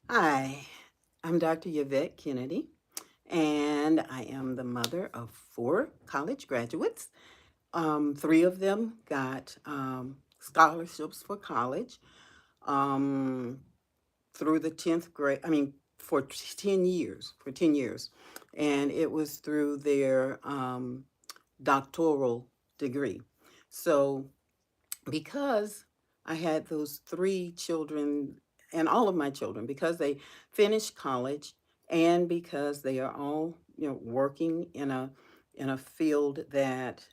Hi, I'm Dr. Yvette Kennedy, and I am the mother of four college graduates. Three of them got scholarships for college um, through the 10th grade, for 10 years, And it was through their doctoral degree. So because I had those three children and all of my children, because they finished college and because they are all working in a field that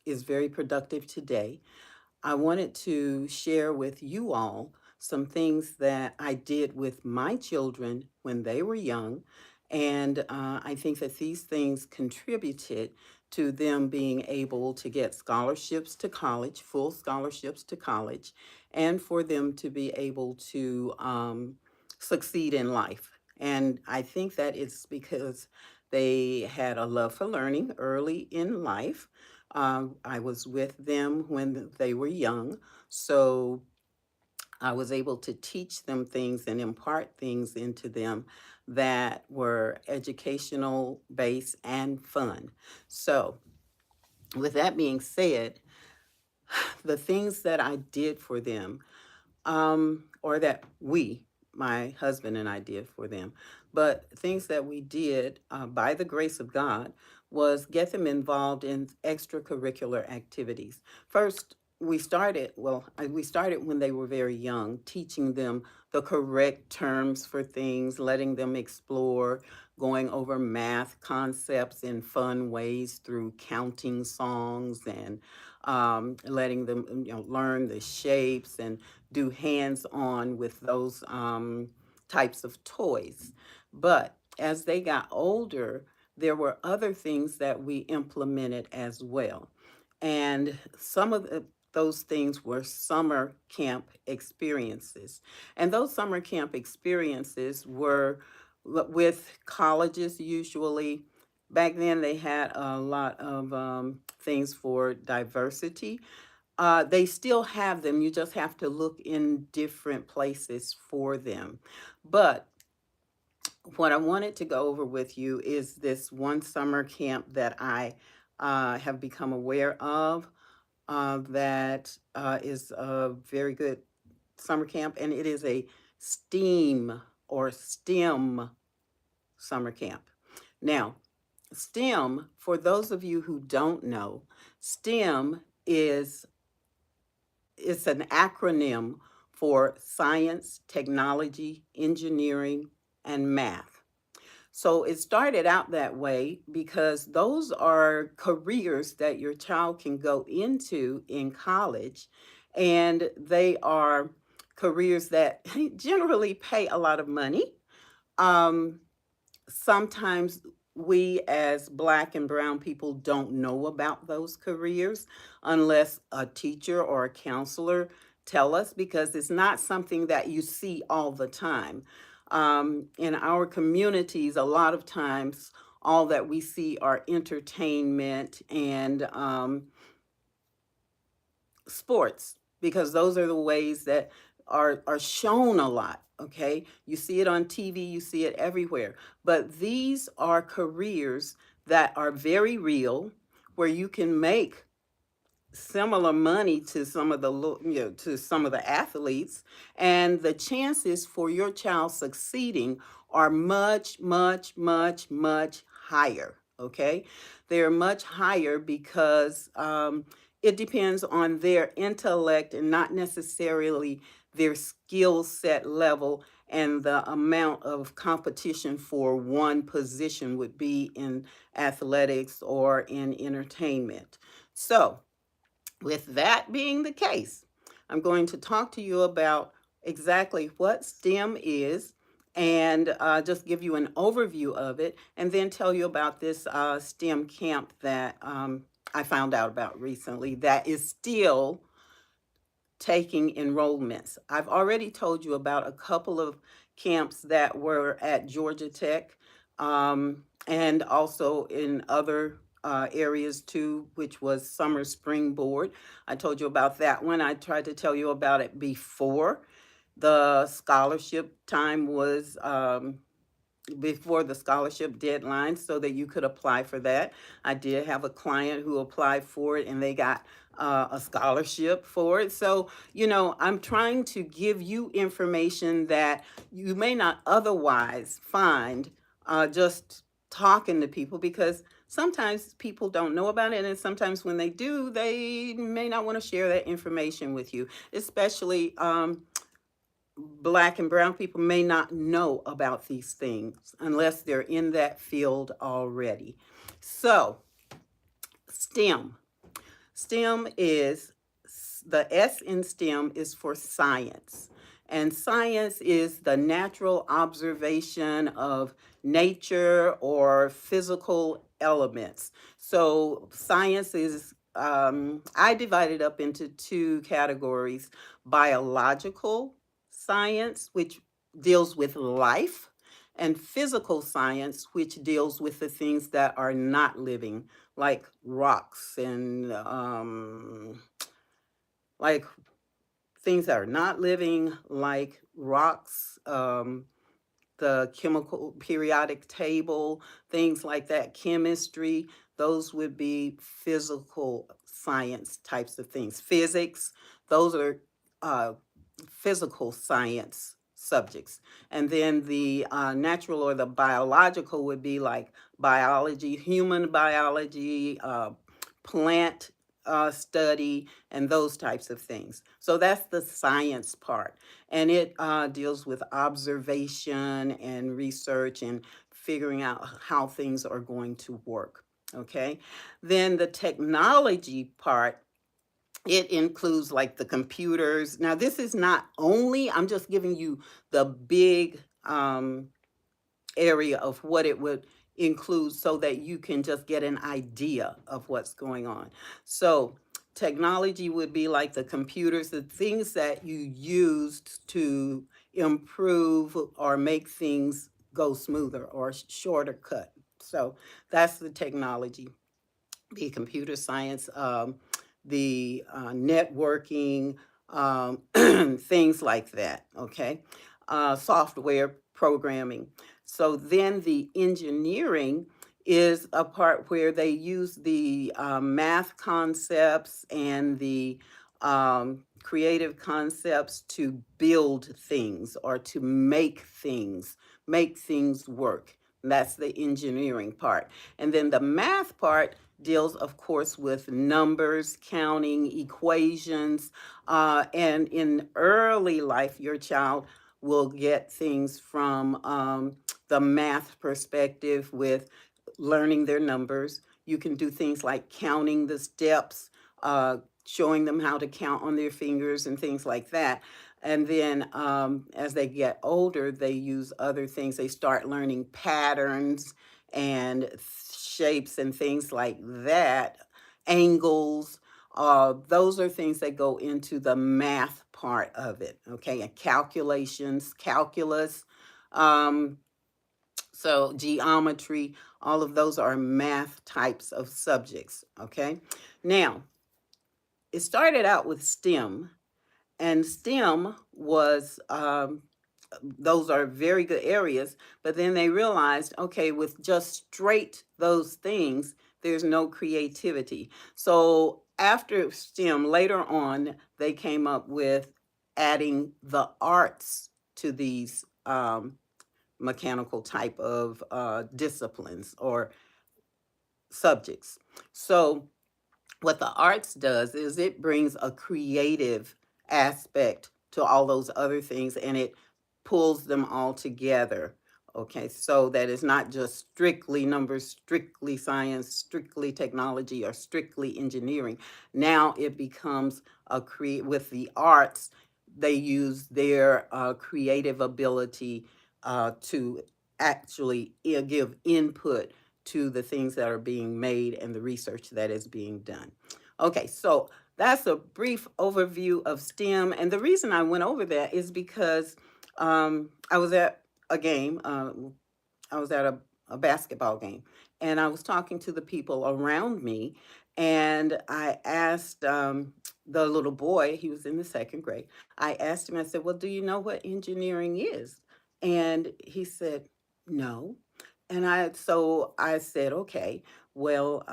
is very productive today, I wanted to share with you all some things that I did with my children when they were young. And I think that these things contributed to them being able to get scholarships to college, full scholarships to college, and for them to be able to succeed in life. And I think that it's because they had a love for learning early in life. I was with them when they were young, so I was able to teach them things and impart things into them that were educational based and fun. So, with that being said, the things that I did for them, or that my husband and I did for them, but things that we did by the grace of God was get them involved in extracurricular activities. First, we started when they were very young, teaching them the correct terms for things, letting them explore, going over math concepts in fun ways through counting songs and letting them learn the shapes and do hands-on with those types of toys. But as they got older, there were other things that we implemented as well. And some of those things were summer camp experiences. And those summer camp experiences were with colleges usually. Back then, they had a lot of things for diversity. They still have them. You just have to look in different places for them. But what I wanted to go over with you is this one summer camp that I have become aware of that is a very good summer camp, and it is a STEAM or STEM summer camp. Now, STEM, for those of you who don't know, STEM is it's an acronym for science, technology, engineering, and math. So it started out that way because those are careers that your child can go into in college, and they are careers that generally pay a lot of money. Um, Sometimes we as black and brown people don't know about those careers unless a teacher or a counselor tell us, because it's not something that you see all the time. In our communities, a lot of times all that we see are entertainment and sports, because those are the ways that are shown a lot. Okay, you see it on TV, you see it everywhere, but these are careers that are very real, where you can make similar money to some of the to some of the athletes, and the chances for your child succeeding are much higher. Okay, they're much higher because it depends on their intellect and not necessarily their skill set level, and the amount of competition for one position would be in athletics or in entertainment. So with that being the case, I'm going to talk to you about exactly what STEM is, and just give you an overview of it, and then tell you about this STEM camp that I found out about recently that is still taking enrollments. I've already told you about a couple of camps that were at Georgia Tech, and also in other areas too, which was Summer Springboard. I told you about that one. I tried to tell you about it before. The scholarship time was before the scholarship deadline so that you could apply for that. I did have a client who applied for it and they got a scholarship for it. So, I'm trying to give you information that you may not otherwise find just talking to people, because sometimes people don't know about it, and sometimes when they do, they may not want to share that information with you, especially Black and brown people may not know about these things unless they're in that field already. So, STEM. STEM is the S in STEM is for science. And science is the natural observation of nature or physical elements. So, science is, I divide it up into two categories: biological science, which deals with life, and physical science, which deals with the things that are not living, like rocks and like things that are not living, like rocks, the chemical periodic table, things like that, chemistry. Those would be physical science types of things. Physics, those are uh, physical science subjects. And then the natural or the biological would be like biology, human biology, plant study, and those types of things. So that's the science part. And it deals with observation and research and figuring out how things are going to work. Okay. Then the technology part, it includes like the computers. Now, this is not only, I'm just giving you the big area of what it would include so that you can just get an idea of what's going on. So, technology would be like the computers, the things that you used to improve or make things go smoother or shorter cut. So, that's the technology, the computer science, the networking, things like that, okay? Software programming. So then the engineering is a part where they use the math concepts and the creative concepts to build things or to make things work. That's the engineering part. And then the math part deals, of course, with numbers, counting, equations. And in early life, your child will get things from the math perspective with learning their numbers. You can do things like counting the steps, showing them how to count on their fingers and things like that. And then as they get older, they use other things. They start learning patterns and shapes and things like that, angles. Those are things that go into the math part of it, okay? And calculations, calculus, um, so geometry, all of those are math types of subjects, okay? Now, it started out with STEM, and STEM was those are very good areas, but then they realized, okay, with just straight those things, there's no creativity. So after STEM, later on, they came up with adding the arts to these mechanical type of disciplines or subjects. So what the arts does is it brings a creative aspect to all those other things, and it pulls them all together. Okay, so that is not just strictly numbers, strictly science, strictly technology, or strictly engineering. Now it becomes with the arts, they use their creative ability to actually give input to the things that are being made and the research that is being done. Okay, so that's a brief overview of STEM. And the reason I went over that is because I was at a game, I was at a basketball game, and I was talking to the people around me. And I asked the little boy, he was in the second grade. I asked him, I said, well, do you know what engineering is? And he said, no. And I said, okay, well,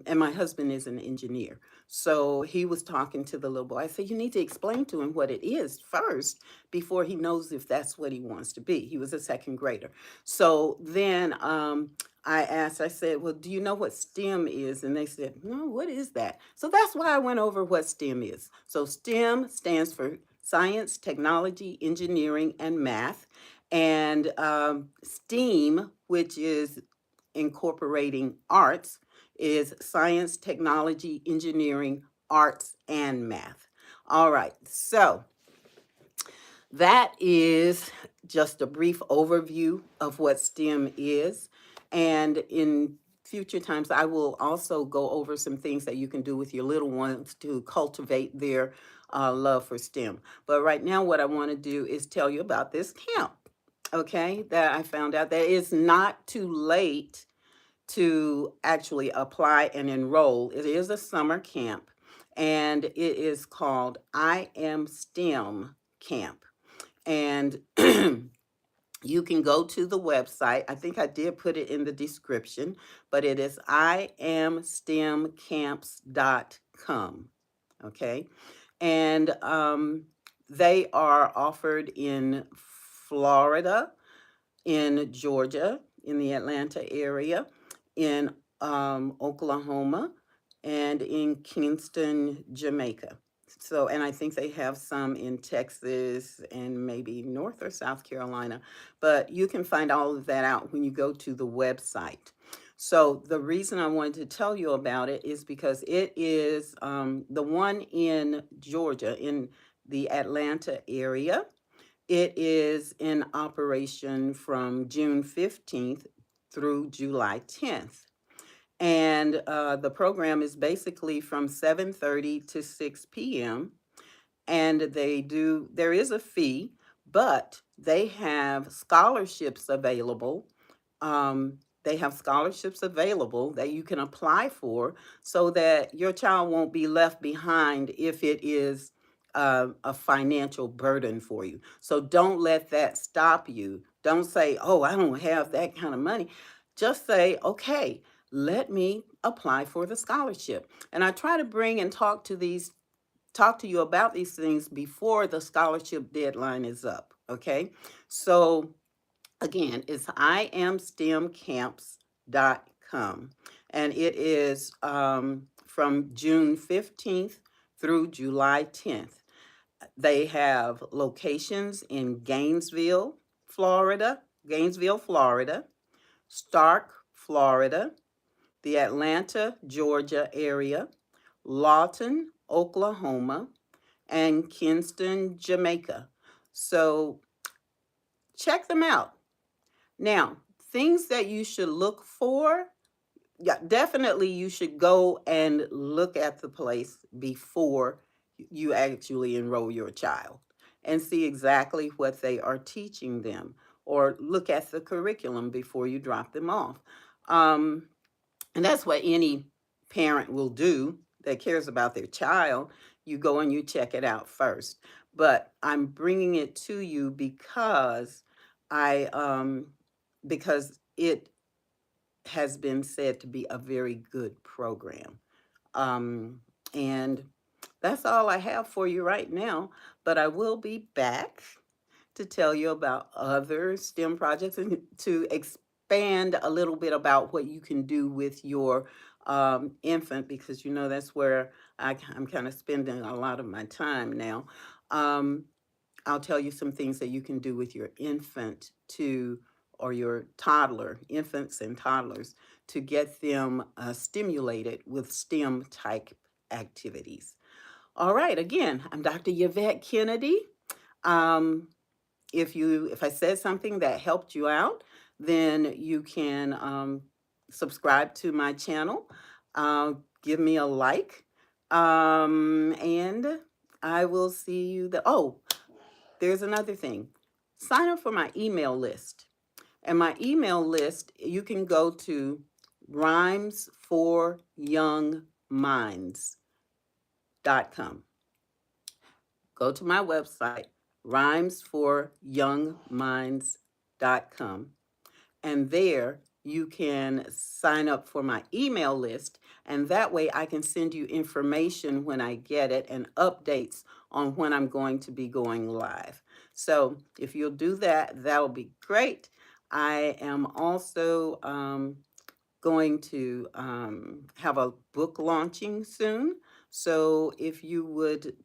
and my husband is an engineer. So he was talking to the little boy. I said, you need to explain to him what it is first before he knows if that's what he wants to be. He was a second grader. So then I asked, I said, well, do you know what STEM is? And they said, no, what is that? So that's why I went over what STEM is. So STEM stands for science, technology, engineering, and math. And STEAM, which is incorporating arts, is science, technology, engineering, arts, and math. All right, so that is just a brief overview of what STEM is. And in future times, I will also go over some things that you can do with your little ones to cultivate their love for STEM. But right now, what I want to do is tell you about this camp, okay, that I found out that it's not too late to actually apply and enroll. It is a summer camp, and it is called I Am STEM Camp. And you can go to the website. I think I did put it in the description, but it is iamstemcamps.com. Okay. And they are offered in Florida, in Georgia, in the Atlanta area, in Oklahoma, and in Kingston, Jamaica. So, and I think they have some in Texas and maybe North or South Carolina, but you can find all of that out when you go to the website. So, the reason I wanted to tell you about it is because it is the one in Georgia, in the Atlanta area. It is in operation from June 15th through July 10th. And the program is basically from 7:30 to 6 p.m. And there is a fee, but they have scholarships available. They have scholarships available that you can apply for so that your child won't be left behind if it is a financial burden for you. So don't let that stop you. Don't say, oh, I don't have that kind of money. Just say, okay, let me apply for the scholarship. And I try to bring and talk to you about these things before the scholarship deadline is up. Okay. So again, it's iamstemcamps.com. And it is from June 15th through July 10th. They have locations in Gainesville, Florida, Stark, Florida, the Atlanta, Georgia area, Lawton, Oklahoma, and Kingston, Jamaica. So check them out. Now, things that you should look for, yeah, definitely you should go and look at the place before you actually enroll your child and see exactly what they are teaching them, or look at the curriculum before you drop them off. Um, and that's what any parent will do that cares about their child. You go and you check it out first. But I'm bringing it to you I because it has been said to be a very good program. Um, and that's all I have for you right now. But I will be back to tell you about other STEM projects and to expand a little bit about what you can do with your infant, because you know that's where I'm kind of spending a lot of my time now. Um, I'll tell you some things that you can do with your infant to, or your toddler, infants and toddlers, to get them stimulated with STEM type activities. All right, again, I'm Dr. Yvette Kennedy. Um, if I said something that helped you out, then you can subscribe to my channel, give me a like, and I will see you. Oh, there's another thing. Sign up for my email list. And my email list, you can go to rhymesforyoungmoms.com. Go to my website, rhymesforyoungminds.com, and there you can sign up for my email list, and that way I can send you information when I get it and updates on when I'm going to be going live. So if you'll do that, that'll be great. I am also going to have a book launching soon. So if you would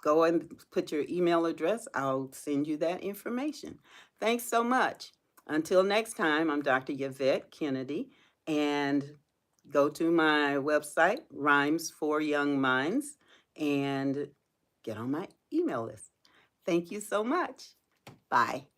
go and put your email address, I'll send you that information. Thanks so much. Until next time, I'm Dr. Yvette Kennedy, and go to my website, Rhymes for Young Minds, and get on my email list. Thank you so much. Bye.